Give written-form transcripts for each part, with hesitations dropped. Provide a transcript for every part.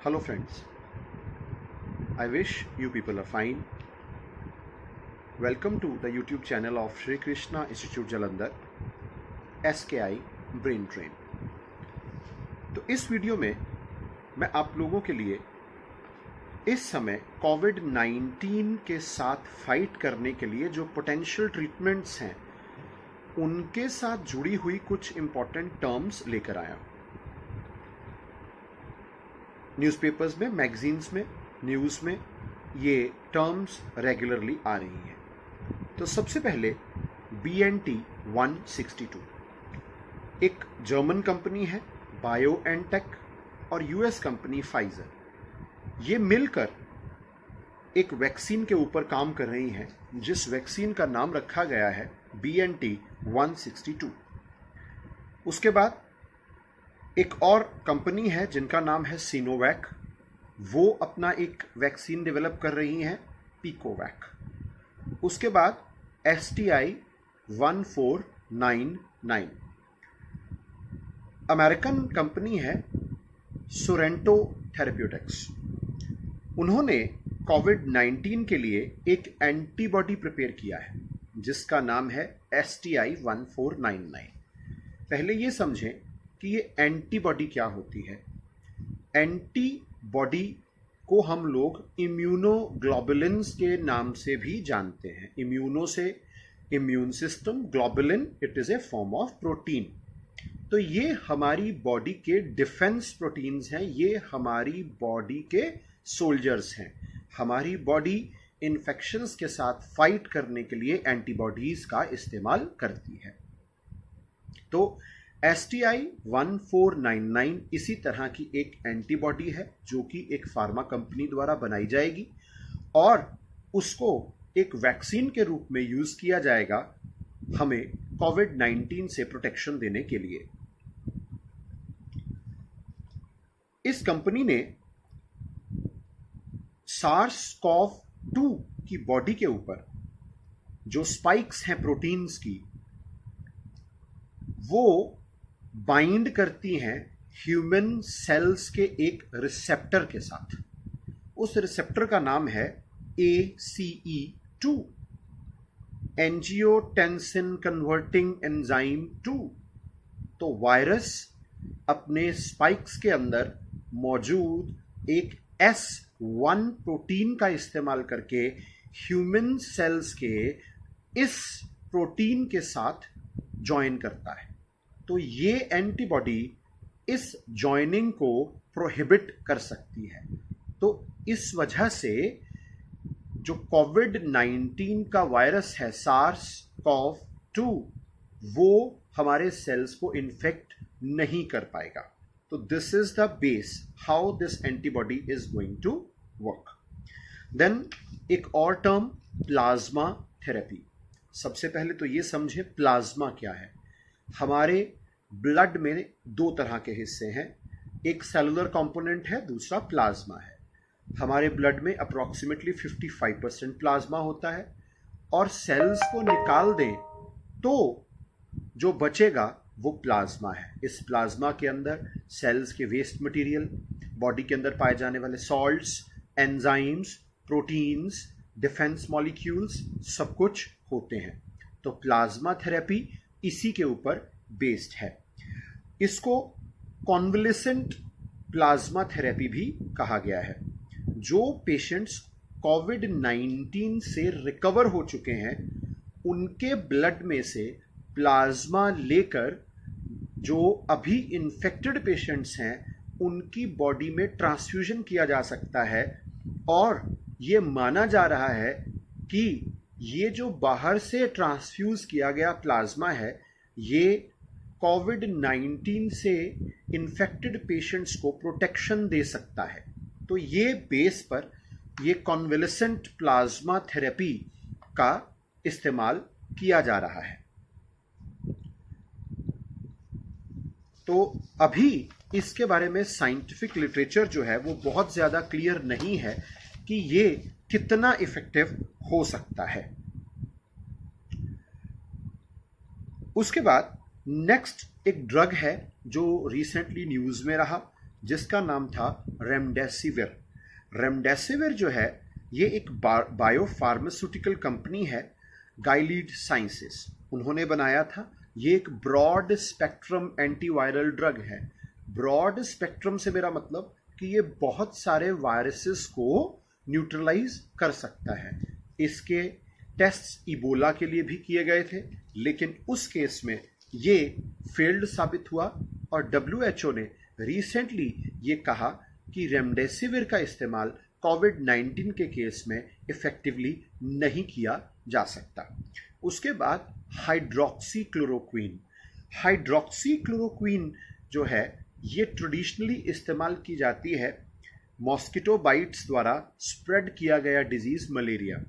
Hello friends, I wish you people are fine. Welcome to the YouTube channel of Shri Krishna Institute Jalandhar, SKI Brain Train. तो इस video में मैं आप लोगों के लिए इस समय कोविड-19 के साथ फाइट करने के लिए जो पोटेंशियल ट्रीटमेंट्स हैं उनके साथ जुड़ी हुई कुछ इंपॉर्टेंट टर्म्स लेकर आया हूं। न्यूज़पेपर्स में, मैगजीन्स में, न्यूज़ में ये टर्म्स रेगुलरली आ रही हैं। तो सबसे पहले BNT 162 एक जर्मन कंपनी है, बायोएनटेक, और यूएस कंपनी फाइजर, ये मिलकर एक वैक्सीन के ऊपर काम कर रही हैं जिस वैक्सीन का नाम रखा गया है BNT 162। उसके बाद एक और कंपनी है जिनका नाम है सिनोवैक, वो अपना एक वैक्सीन डेवलप कर रही हैं, पिकोवैक। उसके बाद STI 1499 अमेरिकन कंपनी है सोरेंटो थेरेप्यूटिक्स। उन्होंने कोविड-19 के लिए एक एंटीबॉडी प्रिपेयर किया है जिसका नाम है STI 1499। पहले ये समझें कि ये एंटीबॉडी क्या होती है। एंटीबॉडी को हम लोग इम्यूनोग्लोबुलिन्स के नाम से भी जानते हैं। इम्यूनो से immune system, globulin it is a form of protein. तो ये हमारी बॉडी के डिफेंस प्रोटीन्स हैं, ये हमारी बॉडी के सोल्जर्स हैं। हमारी बॉडी इन्फेक्शंस के साथ फाइट करने के लिए एंटीबॉडीज़ का इस्तेमाल करती है। तो STI 1499 इसी तरह की एक एंटीबॉडी है जो कि एक फार्मा कंपनी द्वारा बनाई जाएगी और उसको एक वैक्सीन के रूप में यूज किया जाएगा हमें कोविड-19 से प्रोटेक्शन देने के लिए। इस कंपनी ने SARS-CoV-2 की बॉडी के ऊपर जो स्पाइक्स हैं प्रोटीन्स की, वो बाइंड करती हैं ह्यूमन सेल्स के एक रिसेप्टर के साथ। उस रिसेप्टर का नाम है ACE2, एंजियोटेंसिन कन्वर्टिंग एंजाइम 2। तो वायरस अपने स्पाइक्स के अंदर मौजूद एक S1 प्रोटीन का इस्तेमाल करके ह्यूमन सेल्स के इस प्रोटीन के साथ ज्वाइन करता है। तो ये एंटीबॉडी इस ज्वाइनिंग को प्रोहिबिट कर सकती है। तो इस वजह से जो कोविड-19 का वायरस है SARS-CoV-2, वो हमारे सेल्स को इन्फेक्ट नहीं कर पाएगा। तो this is the base how this antibody is going to work. Then एक और टर्म प्लाज्मा थेरेपी। सबसे पहले तो ये समझे प्लाज्मा क्या है। हमारे ब्लड में दो तरह के हिस्से हैं, एक सेलुलर कंपोनेंट है, दूसरा प्लाज्मा है। हमारे ब्लड में अप्रॉक्सीमेटली 55% प्लाज्मा होता है और सेल्स को निकाल दें तो जो बचेगा वो प्लाज्मा है। इस प्लाज्मा के अंदर सेल्स के वेस्ट मटेरियल, बॉडी के अंदर पाए जाने वाले salts, enzymes, proteins, defence molecules सब कुछ होते हैं। तो प्लाज्मा थेरेपी इसी के ऊपर बेस्ड है। इसको कॉन्वलेसेंट प्लाज्मा थेरेपी भी कहा गया है। जो पेशेंट्स कोविड-19 से रिकवर हो चुके हैं उनके ब्लड में से प्लाज्मा लेकर जो अभी इन्फेक्टेड पेशेंट्स हैं उनकी बॉडी में ट्रांसफ्यूजन किया जा सकता है। और ये माना जा रहा है कि ये जो बाहर से ट्रांसफ्यूज किया गया प्लाज्मा है ये कोविड-19 से इन्फेक्टेड पेशेंट्स को प्रोटेक्शन दे सकता है। तो ये बेस पर ये कॉन्वलेसेंट प्लाज्मा थेरेपी का इस्तेमाल किया जा रहा है। तो अभी इसके बारे में साइंटिफिक लिटरेचर जो है वो बहुत ज़्यादा क्लियर नहीं है कि ये कितना इफेक्टिव हो सकता है। उसके बाद नेक्स्ट एक ड्रग है जो रिसेंटली न्यूज़ में रहा, जिसका नाम था रेमडेसिविर। रेमडेसिविर जो है ये एक बायोफार्मास्यूटिकल कंपनी है, गाइलीड साइंसेस, उन्होंने बनाया था। ये एक ब्रॉड स्पेक्ट्रम एंटीवायरल ड्रग है। ब्रॉड स्पेक्ट्रम से मेरा मतलब कि ये बहुत सारे वायरसेस को न्यूट्रलाइज कर सकता है। इसके टेस्ट्स इबोला के लिए भी किए गए थे, लेकिन उस केस में ये फेल्ड साबित हुआ और WHO ने रिसेंटली ये कहा कि रेमडेसिविर का इस्तेमाल कोविड-19 के केस में इफेक्टिवली नहीं किया जा सकता। उसके बाद हाइड्रोक्सीक्लोरोक्वीन। हाइड्रोक्सीक्लोरोक्वीन जो है ये ट्रेडिशनली इस्तेमाल की जाती है मॉस्किटो बाइट्स द्वारा स्प्रेड किया गया डिजीज मलेरिया,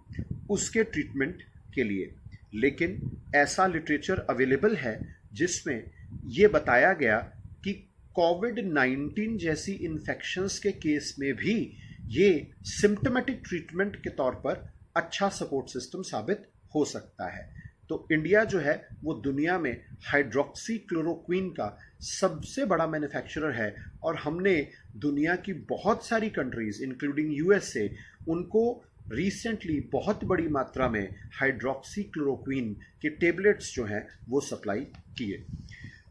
उसके ट्रीटमेंट के लिए। लेकिन ऐसा लिटरेचर अवेलेबल है जिसमें ये बताया गया कि कोविड-19 जैसी इन्फेक्शंस के केस में भी ये सिम्टोमेटिक ट्रीटमेंट के तौर पर अच्छा सपोर्ट सिस्टम साबित हो सकता है। तो इंडिया जो है वो दुनिया में हाइड्रोक्सीक्लोरोक्वीन का सबसे बड़ा मैन्युफैक्चरर है और हमने दुनिया की बहुत सारी कंट्रीज इंक्लूडिंग USA उनको रिसेंटली बहुत बड़ी मात्रा में हाइड्रोक्सीक्लोरोक्वीन के टेबलेट्स जो हैं वो सप्लाई किए।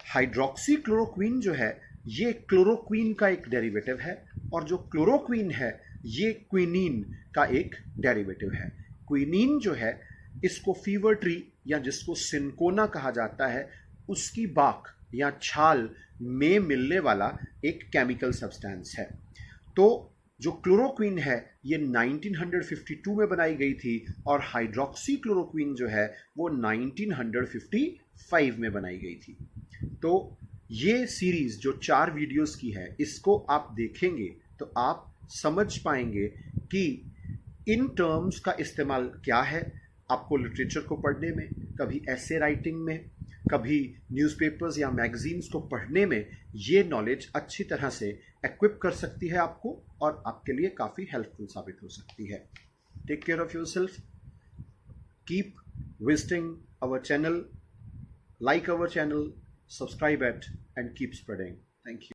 हाइड्रोक्सीक्लोरोक्वीन जो है ये क्लोरोक्वीन का एक डेरिवेटिव है और जो क्लोरोक्वीन है ये क्विनीन का एक डेरिवेटिव है। क्विनीन जो है इसको फीवर ट्री या जिसको सिनकोना कहा जाता है उसकी बाक या छाल में मिलने वाला एक केमिकल सब्सटेंस है। तो जो क्लोरोक्वीन है ये 1952 में बनाई गई थी और हाइड्रोक्सीक्लोरोक्वीन जो है वो 1955 में बनाई गई थी। तो ये सीरीज जो 4 वीडियोस की है इसको आप देखेंगे तो आप समझ पाएंगे कि इन टर्म्स का इस्तेमाल क्या है आपको लिटरेचर को पढ़ने में, कभी ऐसे राइटिंग में, कभी न्यूज़पेपर्स या मैगजीन्स को पढ़ने में। ये नॉलेज अच्छी तरह से एक्विप कर सकती है आपको और आपके लिए काफ़ी हेल्पफुल साबित हो सकती है। Take care of yourself, keep visiting our channel, like our channel, subscribe it and keep spreading. Thank you.